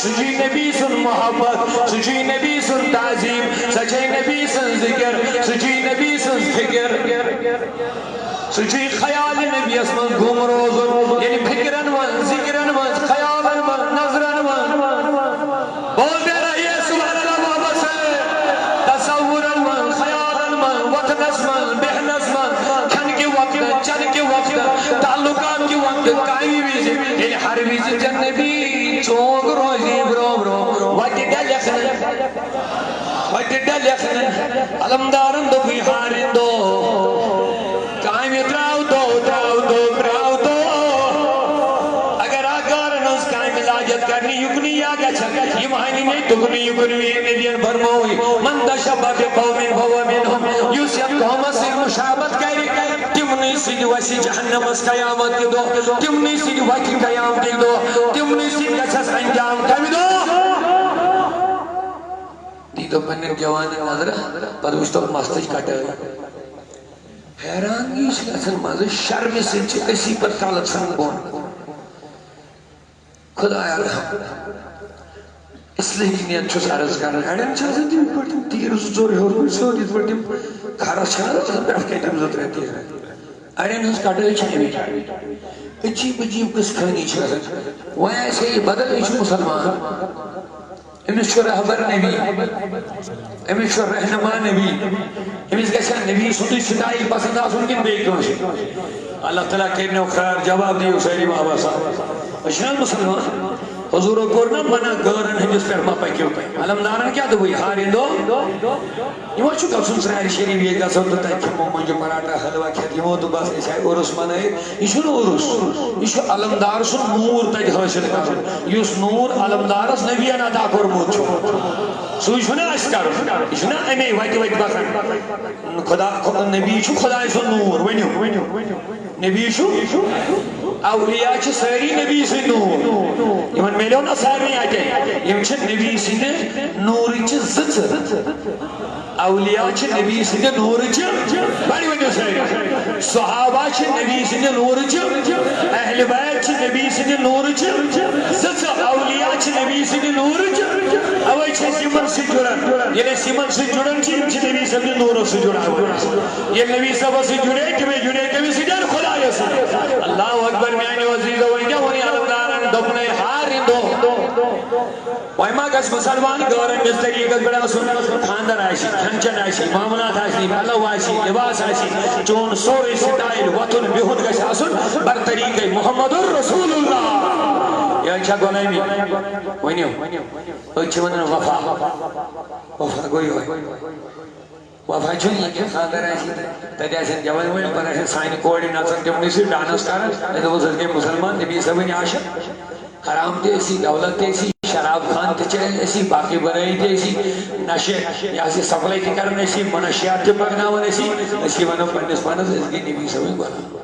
سجی نبی سن محبت سجی نبی سن تعظیم سجی نبی سن ذکر سجی نبی سن فکر سجی خیال نبی اسمن گم روزن یعنی فکرن من ذکرن من خیالن من نظرن من بول دے رہیے سبحان اللہ بابا سے تصورن من خیالن من وطنس من بہنس من کھن کے وقت چن کے وقت تعلقات کے وقت کائی ویزی یعنی ہر ویزی جن نبی چونگ روزی برو برو وقت ڈلکھن علمدارن دو بیہارن دو کائم دراو دو اگر آگارن اس کائم لاجت کرنی یکنی یا گچھا یہ مہینی میں تکنی یکنی ندین برموئی من تشبہ بقومن ہوا منہم یوسیب قوم سے مشابت کری تمنی سید وسی جہنم اس قیامت کی دو تمنی سید وکی قیام کی دو تمنی سید گچھس انجام کمی دو دیدو پنن جوان نظر پر اس تو مستج کٹے حیران اس گژھن مزے شرم سے اسی پر کالت سنگ بون خدایا اس لیے نیت چھس عرض کرنا اڑن چھ تم پٹم تیر زور ہور سو دیت پٹم خرچ چھنا بیٹھ کے تم زت رہتی ہے اڑن ہس کٹے چھ عجیب عجیب کس کھانی چھ وہ ایسے ہی بدل ہے مسلمان امس رہبر نبی امس رہنما نبی امس گژھن نبی سُنٛدٕے سٹایل پسند آسُن کِنہٕ بیٚیہِ کٲنٛسہِ اللہ تعالیٰ کٔرِنو خیر جواب دِیِو سٲری بابا صاحب أسۍ چھِنہٕ مُسلمان حضوٗرو کوٚر نا منع گٲرن ہٕنٛدِس پٮ۪ٹھ مہ پٔکِو تُہۍ علمدارن کیٛاہ دوٚپُے ہارِن دۄہ یِمو چھُ گژھُن سرارِ شریٖف ییٚتہِ گژھو تہٕ تتہِ کھٮ۪مو مۄنٛجہِ پراٹھا حلوا کھٮ۪تھ یِمو دوٚپ بس أسۍ آیہِ عُرُس منٲیِتھ یہِ چھُنہٕ عُرُس یہِ چھُ علمدار سُنٛد نوٗر تتہِ حٲصِل کرُن یُس نوٗر علمدارس نبیَن عطا کوٚرمُت چھُ سُے چھُنہ اَسہِ کرُن یہِ چھُنہ اَمے وتہِ وتہِ بسان خدا نبی چھُ خداے سُنٛد نوٗر ؤنِو نبی چھُ اولیاء چھِ سٲری نبی سٕنٛدۍ نوٗر یِمن میلیو نا سارنٕے اَتہِ یِم چھِ نبی سٕنٛدِ نوٗرٕچہِ زٕژٕ اولیاء چھِ نبی سٕنٛدِ نوٗرٕچہِ بڑِ ؤنِو سٲری صحابہ چھِ نبی سٕنٛدِ نوٗرٕچہِ اہلِ بیت چھِ نبی سٕنٛدِ نوٗرٕچہِ زٕژٕ اولیاء چھِ نبی سٕنٛدِ نوٗرٕچہِ اوے چھِ أسۍ یِمن سۭتۍ جُڑان ییٚلہِ أسۍ یِمن سۭتۍ جُڑان چھِ یِم چھِ نبی صٲبنہِ نوٗرو سۭتۍ جُڑان ییٚلہِ نبی صٲبس سۭتۍ جُڑے تِمے جُڑے کٔمِس سۭتۍ خۄدایس سۭتۍ اللہ اکبر میانیو عزیزو وۄنۍ کیٛاہ ووٚن علمدارن دوٚپنَے ہارِن دۄہ وۄنۍ ما گژھِ مُسلمان گٲرن ہٕنٛدِس طریٖقس پٮ۪ٹھ آسُن خانٛدر آسہِ کھٮ۪ن چٮ۪ن آسہِ معاملات آسہِ پَلو آسہِ لباس آسہِ چون سورُے سٹایل وۄتھُن بِہُن گژھِ آسُن بر طریٖقے محمد رسول اللہ یہ چھا غلامی ؤنِو أسۍ چھِ وَنان وفا وفا گوٚو یِہوٚے وفا چھُنہٕ یہِ کہِ خانٛدر آسہِ تَتہِ آسن جوان وٲلۍ پتہٕ آسن سانہِ کورِ نژان تِمنٕے سۭتۍ ڈانس کران مےٚ دوٚپُس أسۍ گٔے مُسلمان نبی صٲبٕنۍ عاشق حرام تہِ ٲسی دولت تہِ ٲسی شراب خان تہِ چھِ ٲسی باقٕے بَرٲے تہِ ٲسی نشہٕ یہِ ہسا یہِ سپلاے تہِ کران ٲسی منشیات تہِ پکناوان ٲسی أسی وَنو پننِس پانس أسۍ گٔے نبی صٲبٕنۍ غلام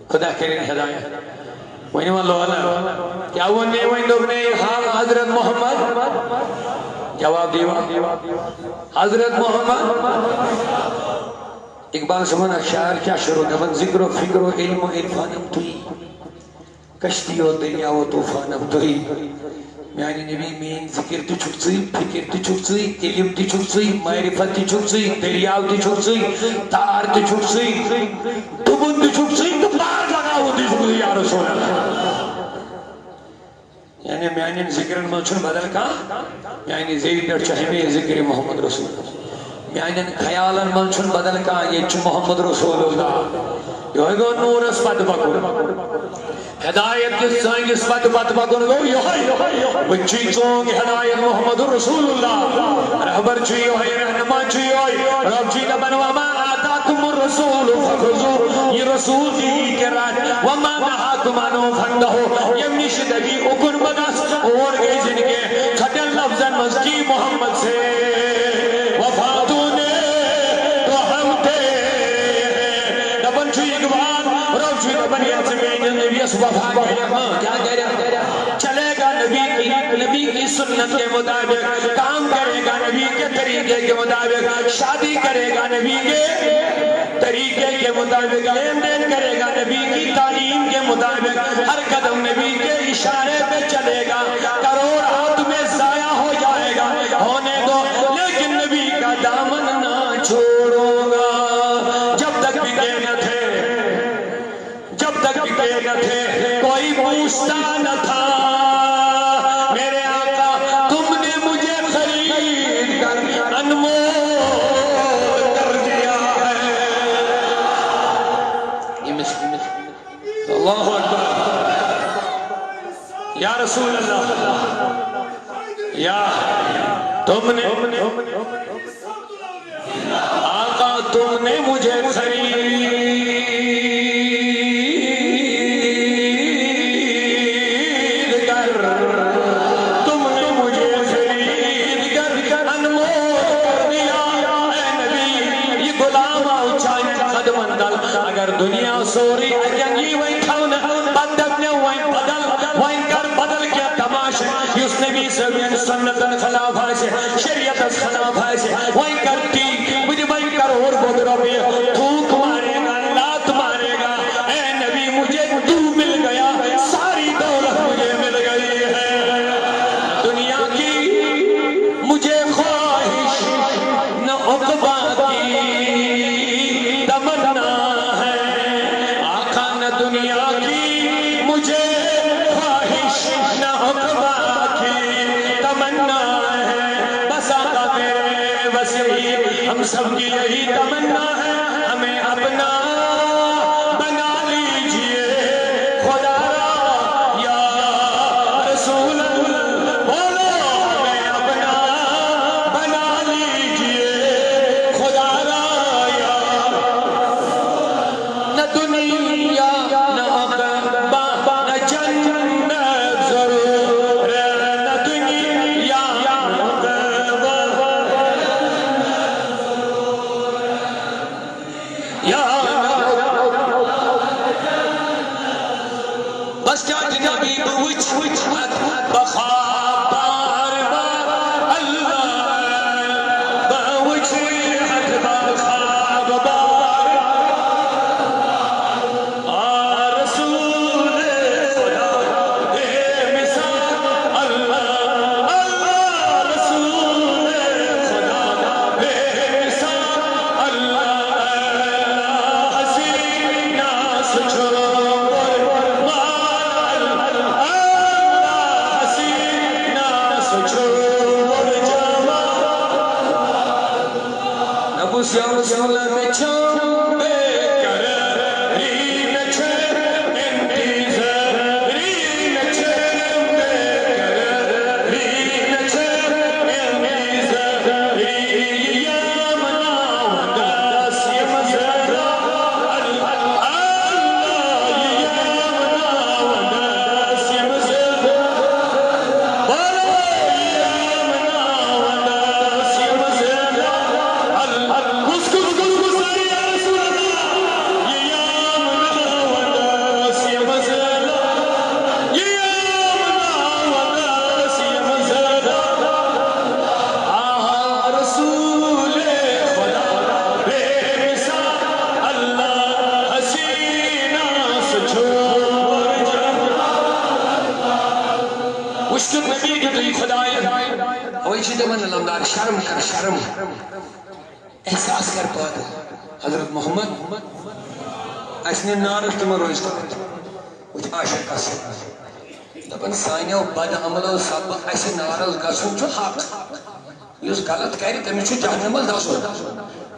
خدا کٔرِنۍ ہدایت وۄنۍ وَن لولن کیٛاہ ووٚن مےٚ وۄنۍ دوٚپنَے ہاں حضرت محمد جواب دیو حضرت محمد اقبال صاحبن شاعر کیا شروع دبن ذکر و فکر و علم و عرفانم توئی کشتی و دریا و طوفانم توئی میانی نبی مین ذکر تی چھک سی فکر تی چھک سی علم تی چھک سی معرفت تی چھک سی دریاو تی چھک سی تار تی چھک سی دبن تی چھک سی تو پار لگاو تی چھک سی یا رسول اللہ یعنی میانی ذکرن من چھن بدل کا یعنی زیر پر چاہیے ذکر محمد رسول اللہ میانی خیالن من چھن بدل کا یہ چھ محمد رسول اللہ یہ گو نور اس پت بکن ہدایت کس سائنگ اس پت بکن گو یہ بچی چونگ ہدایت محمد رسول اللہ رہبر چیو ہے رہنما چیو ہے رب چی لبن وما آتاکم الرسول فخذو یہ رسول کی کرات وما نہاکم انو فندہو یہ نشدگی اکن بدس اور گئی جن کے کھٹل لفظن مزکی محمد سے وفاتو نے تو ہم تھے نبن چھو اقبال رب چھو نبن یہ زمین نبی اس وفا کیا کہہ رہا چلے گا نبی کی سنت کے مطابق کام کرے گا نبی کے طریقے کے مطابق شادی کرے گا نبی کے طریقے کے مطابق لین دین کرے گا نبی کی تعلیم کے مطابق ہر قدم نبی کے اشارے پہ چلے گا کروڑ ہاتھ میں چھوڑوں گا جب تک بکے نہ تھے کوئی پوچھتا نہ تھا میرے آقا تم نے مجھے خرید کر انمول کر دیا ہے اللہ اکبر یا رسول اللہ یا تم نے آقا تم نے مجھے خرید اگر دنیا سوری اجنگی وین کھونا بدل نے وین بدل کیا تماش یس نبی سبین سنتن خلاف ہے شریعت خلاف ہے وین کرتی مجھے وین کر اور بود ربی تھوک مارے گا لات مارے گا اے نبی مجھے تو مل گیا ساری دولت مجھے مل گئی ہے دنیا کی مجھے خواہش نہ عقبہ کی تمنا دنیا کی مجھے خواہش نہ عقبہ کی تمنا ہے بس آقا میرے بس یہی ہم سب کی یہی تمنا ہے ہمیں اپنا بنا لیجئے خدا را یا رسول اللہ بولو ہمیں اپنا بنا لیجئے خدا را یا نہ دنیا بس کیا جنابی بوچھ بخواب بار بار اللہ بوچھ بخواب بار رسول خدا اے مثال اللہ اللہ رسول خدا اے مثال اللہ حسینہ سچھو یا رسول میں چھو بے قراری میں چھو انتظاری میں چھو بے قراری میں چھو انتظاری یا مناو داس یا مزرا اللہ یا مناو داس یا مزرا بولو یا مناو داس یا مزرا شرم کر شرم احساس کر پا حضرت محمد اسنے نارس تم روز وچ عاشق اس دپن سانیو بد عملو سب اس نارس گسن چھ حق یس غلط کر تم چھ جہنم دسن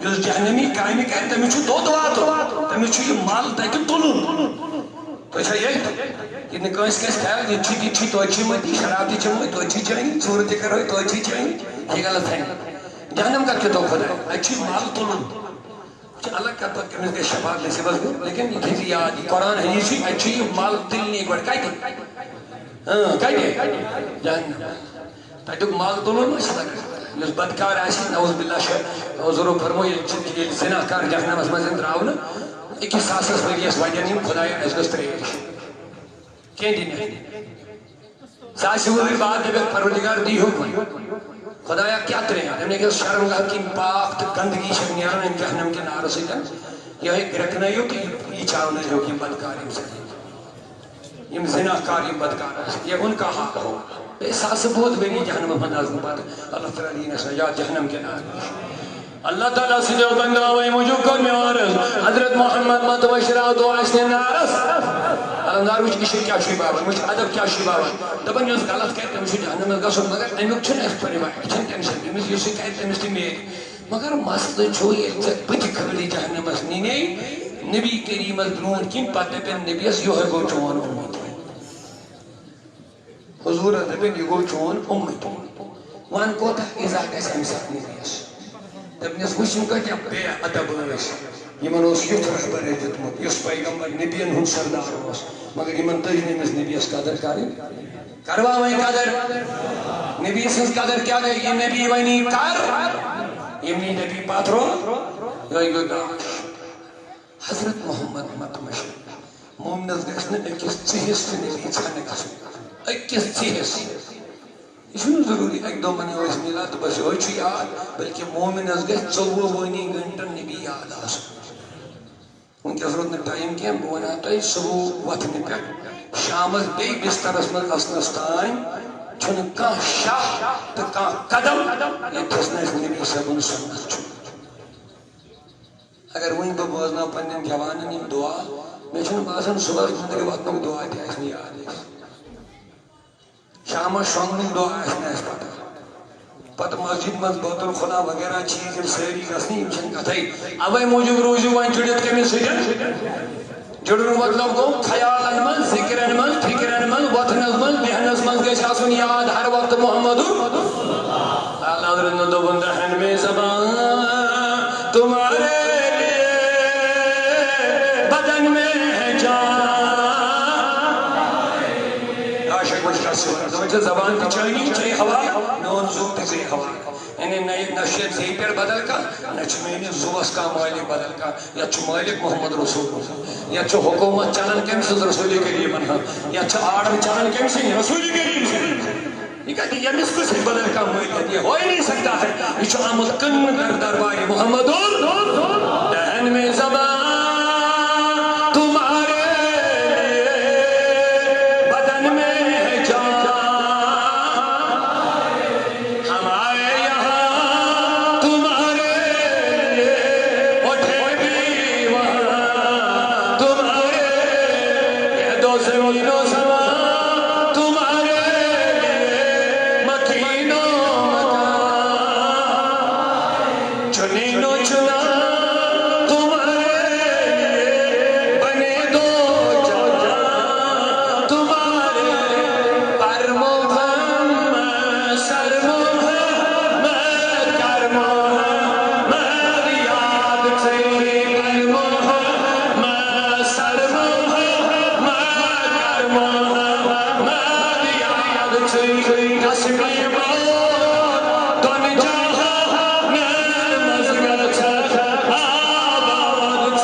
یس جہنمی کامہ کر تم چھ دود واتو تم چھ یہ مال تک تلن تو چھ یہ نکاس کس خیال یہ چھ تو چھ متی شراب دی چھ تو چھ چاہیے صورت کرو تو چھ چاہیے یہ غلط ہے جہنم کا کتو خدا اچھی مال تلن اللہ کا تو کمز کے شفاعت لے سبز لیکن یہ کسی یاد قرآن ہے یہ چیز اچھی مال تل نہیں گوڑ کائی دے جہنم تاکہ مال تلن اشتا کر یہ بدکار ایسی نعوذ باللہ شاہ حضور فرمو یہ زناکار جہنم اس مزن دراؤنا ایک ساسس پر یہ سوائی جنیم خدای اس گستر ایش کہیں دن ہے ساسی ہوئی بات اگر پروردگار دی ہو کوئی خدایا کیا کریں ہم نے کہا شرمگاہ کی پاک گندگی شکنیارن ان جہنم کے نار سے کن یہ ایک گرکنا ہی ہو کہ یہ چاہونا جو کہ بدکاری سے یہ زناکاری بدکار یہ ان کا حق ہو احساس بہت بینی جہنم میں نازم بات اللہ تعالیٰ دین اس یا جہنم کے نار اللہ تعالیٰ سے جو بندہ ہوئی موجود کر میں عارض حضرت محمد متوشرہ دو آسنے نارس الندار مجھ عشق کیا شیبہ مجھ ادب کیا شیبہ دبن یوز غلط کہتے ہیں مجھے جہنم میں گسو مگر امیک چھن اس پر چھن ٹینشن امیس یوسی کہتے ہیں مستی میری مگر مسئلہ چھو یہ بچ کھگلی جہنم اس نینے نبی کریم درون کی پتہ پہ نبی اس یوہ گو چون امت حضور دبن یہ گو چون امت وان کو تھا ازاق ایسا مسات نبی اس دبنیس وشن کا کیا بے ادب اس یمن اس یوت رہبر ہے جتمت یس پیغمبر نبیان ہن سردار اس مگر یمن تجنے میں نبی اس قدر کاری کروا میں قدر نبی اس قدر کیا گئی یہ نبی وینی کر یمنی نبی پاترو گئی گاش حضرت محمد متمش مومنز گسن اکس چیز سے نبی چھانے گسن اکس چیز یہ چھو ضروری ایک دو منی ہوئیس ملا تو بس ہوئی چھو یاد بلکہ مومنز گس 24 وینی گھنٹن نبی یاد آسن ان کی ضرورت نے ٹائم کیا بونا تو صبح وطن پہ شامز بے بستر اسمت اسنستان چھن کا شاہ تو کا قدم یہ تسنا اس نبی صاحب سنت چھو اگر وہیں تو بوزنا پنن جوانن یہ دعا میں چھن باسن صبح زندگی وطنوں کی دعا تھی اس میں یاد ہے شام شونگن دعا اس نے اس پتا پتہ مسجد مز بیت الخلا وغیرہ چیز سری گسنی چھن کتھائی اوے موجود روزو وان جڑت کمی سجن جڑن مطلب گو خیال من ذکر من فکر من وطن من بہنس من گش آسن یاد ہر وقت محمد اللہ حضرت دو بندہن میں زبان تمہارے بدن میں ہے جان عاشق مجھا سوار زبان کی چاہیے چاہیے ہوا نون زوب تزی ہوا انہیں نئی نشیت زی پر بدل کا نچ میں زوبس کا مالک بدل کا یا چھ مالک محمد رسول یا چھ حکومت چلن کم سے رسول کریم یا چھ آڑم چلن کم سے رسول کریم سے یہ کہتے ہیں یہ کس بدل کا مالک یہ ہو ہی نہیں سکتا ہے یہ چھ آمد کن در درباری محمد دہن میں زبان